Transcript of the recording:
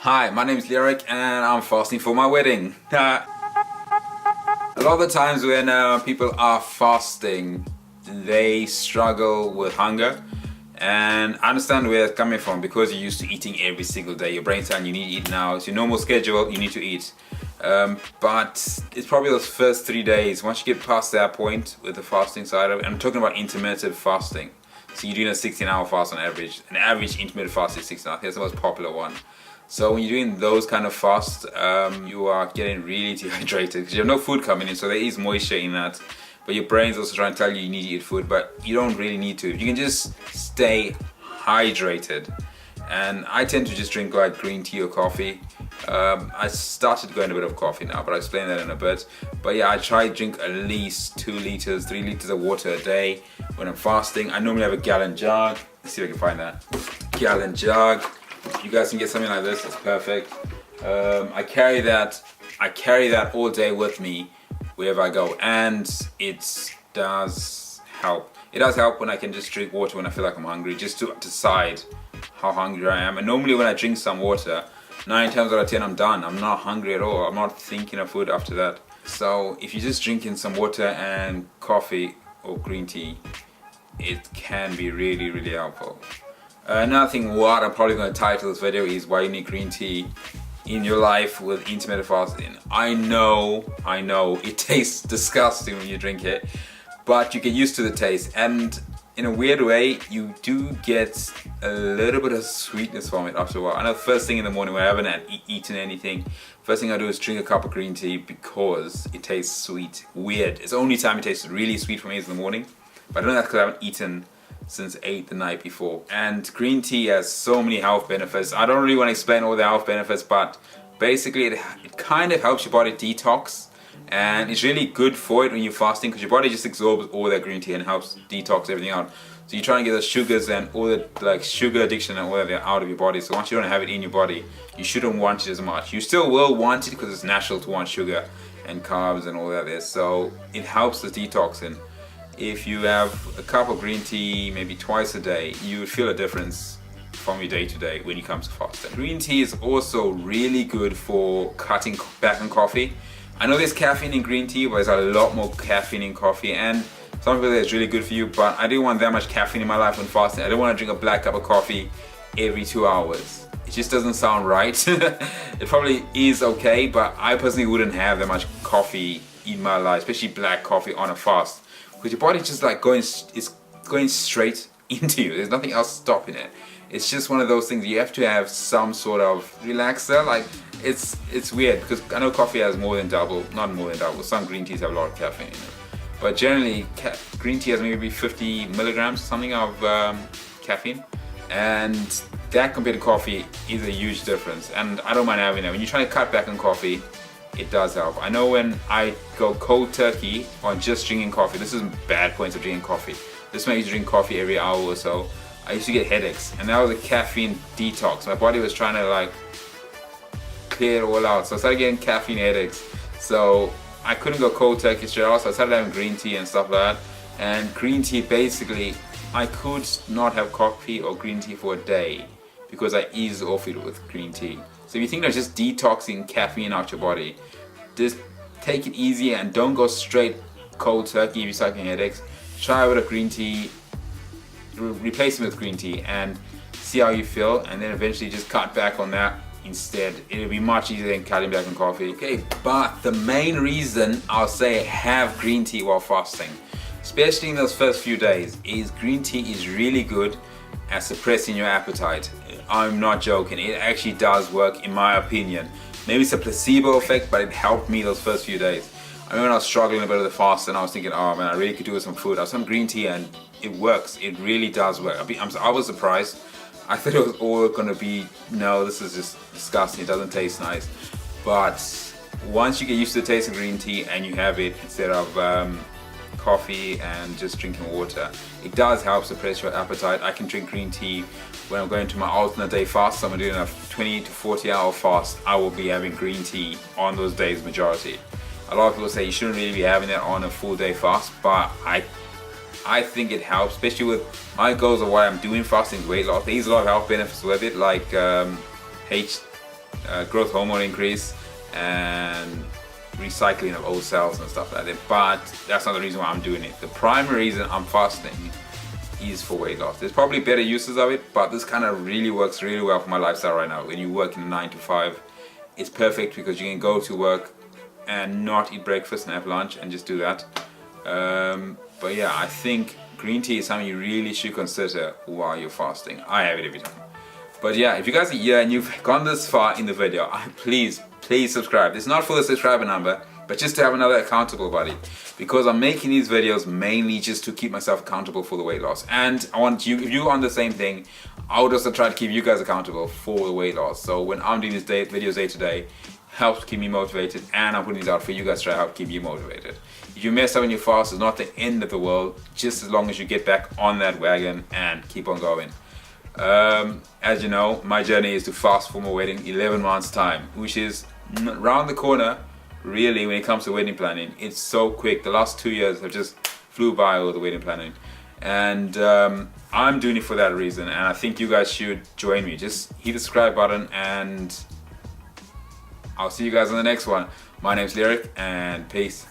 Hi, my name is Lyric and I'm fasting for my wedding. A lot of the times when people are fasting, they struggle with hunger. And I understand where it's coming from because you're used to eating every single day. Your brain's telling you need to eat now. It's your normal schedule, you need to eat. But it's probably those first 3 days. Once you get past that point with the fasting side of it, I'm talking about intermittent fasting. So you're doing a 16-hour fast on average. An average intermittent fast is 16 hours. That's the most popular one. So when you're doing those kind of fasts, you are getting really dehydrated because you have no food coming in, so there is moisture in that. But your brain's also trying to tell you need to eat food, but you don't really need to. You can just stay hydrated. And I tend to just drink like green tea or coffee. I started going a bit of coffee now, but I'll explain that in a bit. But yeah, I try to drink at least 2 liters, 3 liters of water a day when I'm fasting. I normally have a gallon jug. Let's see if I can find that. Gallon jug. You guys can get something like this, it's perfect. I carry that all day with me wherever I go, and it does help. It does help when I can just drink water when I feel like I'm hungry, just to decide how hungry I am. And normally when I drink some water, 9 times out of 10 I'm done. I'm not hungry at all. I'm not thinking of food after that. So if you're just drinking some water and coffee or green tea, it can be really, really helpful. Another thing what I'm probably going to title this video is why you need green tea in your life with intermittent fasting. I know it tastes disgusting when you drink it, but you get used to the taste, and in a weird way you do get a little bit of sweetness from it after a while. I know first thing in the morning when I haven't eaten anything, first thing I do is drink a cup of green tea because it tastes sweet. Weird. It's the only time it tastes really sweet for me is in the morning, but I don't know that's because I haven't eaten since 8 the night before. And green tea has so many health benefits. I don't really want to explain all the health benefits, but basically it kind of helps your body detox, and it's really good for it when you're fasting because your body just absorbs all that green tea and helps detox everything out. So you're trying to get the sugars and all the like sugar addiction and all that out of your body. So once you don't have it in your body, you shouldn't want it as much. You still will want it because it's natural to want sugar and carbs and all that there. So it helps the detoxing. If you have a cup of green tea maybe twice a day, you would feel a difference from your day to day when it comes to fasting. Green tea is also really good for cutting back on coffee. I know there's caffeine in green tea, but there's a lot more caffeine in coffee, and some people say it's really good for you, but I didn't want that much caffeine in my life when fasting. I don't want to drink a black cup of coffee every 2 hours. It just doesn't sound right. It probably is okay, but I personally wouldn't have that much coffee in my life, especially black coffee on a fast. Because your body's just like it's going straight into you. There's nothing else stopping it. It's just one of those things you have to have some sort of relaxer. Like it's weird because I know coffee has more than double, not more than double. Some green teas have a lot of caffeine in it, but generally green tea has maybe 50 milligrams something of caffeine, and that compared to coffee is a huge difference. And I don't mind having that. When you try to cut back on coffee, it does help. I know when I go cold turkey on just drinking coffee, this is bad points of drinking coffee. This makes you drink coffee every hour or so. I used to get headaches, and that was a caffeine detox. My body was trying to like clear it all out, so I started getting caffeine headaches. So I couldn't go cold turkey straight off, so I started having green tea and stuff like that. And green tea, basically, I could not have coffee or green tea for a day because I eased off it with green tea. So if you think of just detoxing caffeine out your body, just take it easy and don't go straight cold turkey if you're suffering headaches. Try with a green tea, replace it with green tea and see how you feel, and then eventually just cut back on that instead. It'll be much easier than cutting back on coffee. Okay, but the main reason I'll say have green tea while fasting, especially in those first few days, is green tea is really good at suppressing your appetite. I'm not joking, it actually does work in my opinion. Maybe it's a placebo effect, but it helped me those first few days. I remember when I was struggling a bit with the fast and I was thinking, oh man, I really could do with some food. I was some green tea and it works, it really does work. I was surprised. I thought it was all gonna be, no, this is just disgusting, it doesn't taste nice. But once you get used to the taste of green tea and you have it instead of coffee and just drinking water, it does help suppress your appetite. I can drink green tea when I'm going to my alternate day fast. So I'm doing a 20 to 40 hour fast. I will be having green tea on those days majority. A lot of people say you shouldn't really be having that on a full day fast, but I think it helps, especially with my goals of why I'm doing fasting, weight loss. There's a lot of health benefits with it, like growth hormone increase and recycling of old cells and stuff like that. But that's not the reason why I'm doing it. The primary reason I'm fasting is for weight loss. There's probably better uses of it, but this kind of really works really well for my lifestyle right now. When you work in a 9 to 5, it's perfect because you can go to work and not eat breakfast and have lunch and just do that. But yeah, I think green tea is something you really should consider while you're fasting. I have it every time. But yeah, if you guys are here and you've gone this far in the video, please subscribe. It's not for the subscriber number, but just to have another accountable buddy, because I'm making these videos mainly just to keep myself accountable for the weight loss. And I want you, if you're on the same thing, I would also try to keep you guys accountable for the weight loss. So when I'm doing these videos day to day, helps keep me motivated, and I'm putting these out for you guys to try to help keep you motivated. If you mess up in your fast, it's not the end of the world, just as long as you get back on that wagon and keep on going. As you know, my journey is to fast for my wedding 11 months time, which is around the corner. Really, when it comes to wedding planning, it's so quick. The last 2 years have just flew by with the wedding planning, and I'm doing it for that reason, and I think you guys should join me. Just hit the subscribe button, and I'll see you guys on the next one. My name's Lyric, and peace.